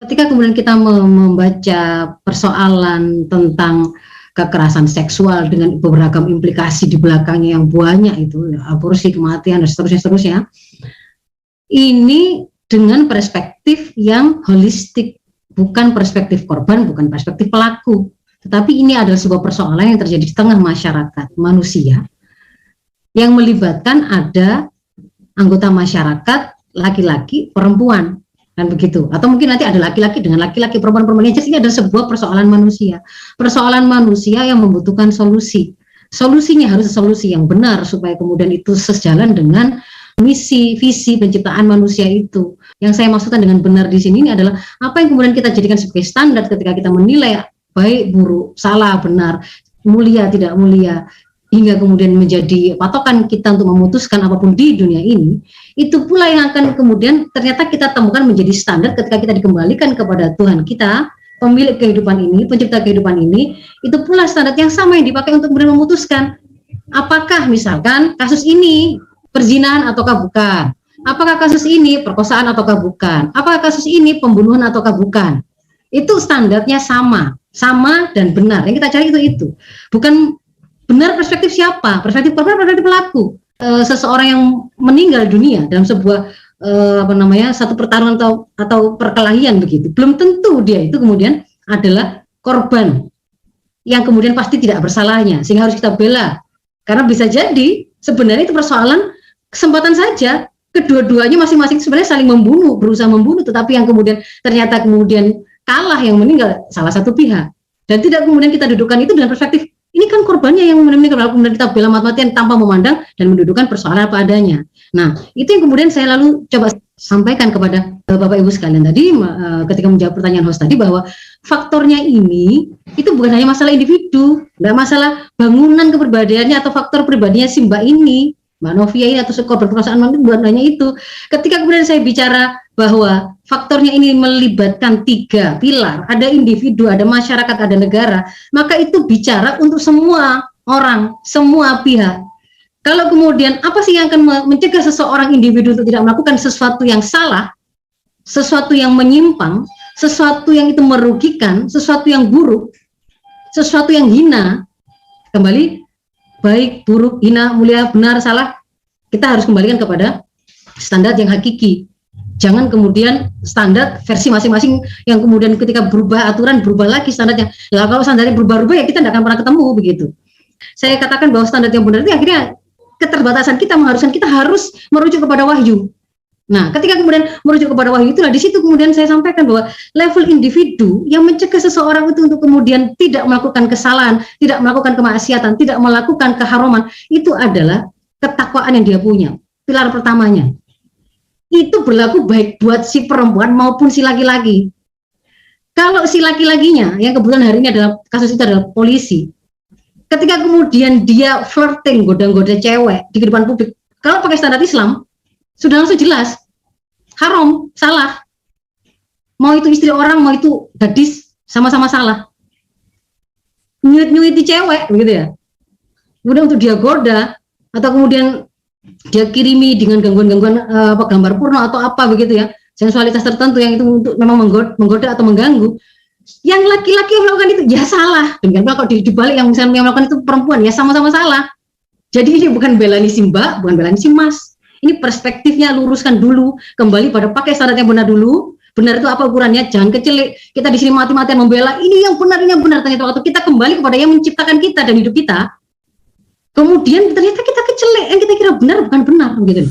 ketika kemudian kita membaca persoalan tentang kekerasan seksual dengan beragam implikasi di belakangnya yang banyak itu, aborsi, kematian, dan seterusnya, ini dengan perspektif yang holistik, bukan perspektif korban, bukan perspektif pelaku, tetapi ini adalah sebuah persoalan yang terjadi di tengah masyarakat manusia yang melibatkan ada anggota masyarakat laki-laki, perempuan, dan begitu. Atau mungkin nanti ada laki-laki dengan laki-laki, perempuan-perempuan. Jadi ini adalah sebuah persoalan manusia. Persoalan manusia yang membutuhkan solusi. Solusinya harus solusi yang benar supaya kemudian itu sejalan dengan misi, visi penciptaan manusia itu. Yang saya maksudkan dengan benar di sini ini adalah apa yang kemudian kita jadikan sebagai standar ketika kita menilai baik, buruk, salah, benar, mulia, tidak mulia, hingga kemudian menjadi patokan kita untuk memutuskan apapun di dunia ini, itu pula yang akan kemudian ternyata kita temukan menjadi standar ketika kita dikembalikan kepada Tuhan kita, pemilik kehidupan ini, pencipta kehidupan ini, itu pula standar yang sama yang dipakai untuk kemudian memutuskan apakah misalkan kasus ini perzinahan ataukah bukan, apakah kasus ini perkosaan ataukah bukan, apakah kasus ini pembunuhan ataukah bukan. Itu standarnya sama dan benar. Yang kita cari itu bukan benar perspektif siapa, perspektif korban, perspektif pelaku. Seseorang yang meninggal dunia dalam sebuah satu pertarungan atau perkelahian begitu, belum tentu dia itu kemudian adalah korban yang kemudian pasti tidak bersalahnya, sehingga harus kita bela. Karena bisa jadi sebenarnya itu persoalan kesempatan saja, kedua-duanya masing-masing sebenarnya saling membunuh, berusaha membunuh, tetapi yang kemudian ternyata kemudian kalah, yang meninggal salah satu pihak, dan tidak kemudian kita dudukkan itu dengan perspektif ini kan korbannya yang meninggal, kemudian kita bela mati-matian tanpa memandang dan mendudukan persoalan apa adanya. Nah, itu yang kemudian saya lalu coba sampaikan kepada Bapak Ibu sekalian tadi ketika menjawab pertanyaan host tadi, bahwa faktornya ini itu bukan hanya masalah individu, nggak masalah bangunan kepribadiannya atau faktor pribadinya si Mbak ini, Mbak Novia ini, atau korban perkosaan, bukan hanya itu. Ketika kemudian saya bicara bahwa faktornya ini melibatkan 3 pilar, ada individu, ada masyarakat, ada negara, maka itu bicara untuk semua orang, semua pihak. Kalau kemudian apa sih yang akan mencegah seseorang individu untuk tidak melakukan sesuatu yang salah, sesuatu yang menyimpang, sesuatu yang itu merugikan, sesuatu yang buruk, sesuatu yang hina, kembali baik, buruk, hina, mulia, benar, salah, kita harus kembalikan kepada standar yang hakiki. Jangan kemudian standar versi masing-masing yang kemudian ketika berubah aturan berubah lagi standarnya. Lah kalau standarnya berubah-ubah ya kita tidak akan pernah ketemu begitu. Saya katakan bahwa standar yang benar itu akhirnya keterbatasan kita mengharuskan kita harus merujuk kepada wahyu. Nah, ketika kemudian merujuk kepada wahyu itulah di situ kemudian saya sampaikan bahwa level individu yang mencegah seseorang itu untuk kemudian tidak melakukan kesalahan, tidak melakukan kemaksiatan, tidak melakukan keharuman, itu adalah ketakwaan yang dia punya. Pilar pertamanya. Itu berlaku baik buat si perempuan maupun si laki-laki. Kalau si laki-lakinya, yang kebetulan hari ini adalah kasus itu adalah polisi, ketika kemudian dia flirting, goda-goda cewek di kehidupan publik, kalau pakai standar Islam, sudah langsung jelas, haram, salah. Mau itu istri orang, mau itu gadis, sama-sama salah. Nyuit-nyuiti cewek, begitu ya. Kemudian untuk dia goda, atau kemudian dia kirimi dengan gangguan-gangguan gambar porno atau apa begitu ya, sensualitas tertentu yang itu untuk memang menggoda atau mengganggu, yang laki-laki yang melakukan itu ya salah. Dengan kalau dibalik yang misalnya yang melakukan itu perempuan ya sama-sama salah. Jadi ini bukan belani si Mbak, bukan belani si Mas, ini perspektifnya luruskan dulu, kembali pada pakai standar yang benar dulu. Benar itu apa ukurannya, jangan kecelik kita di sini mati-matian membela ini yang benar, ternyata waktu kita kembali kepada yang menciptakan kita dan hidup kita, kemudian ternyata kita kecelek, yang kita kira benar bukan benar gitu.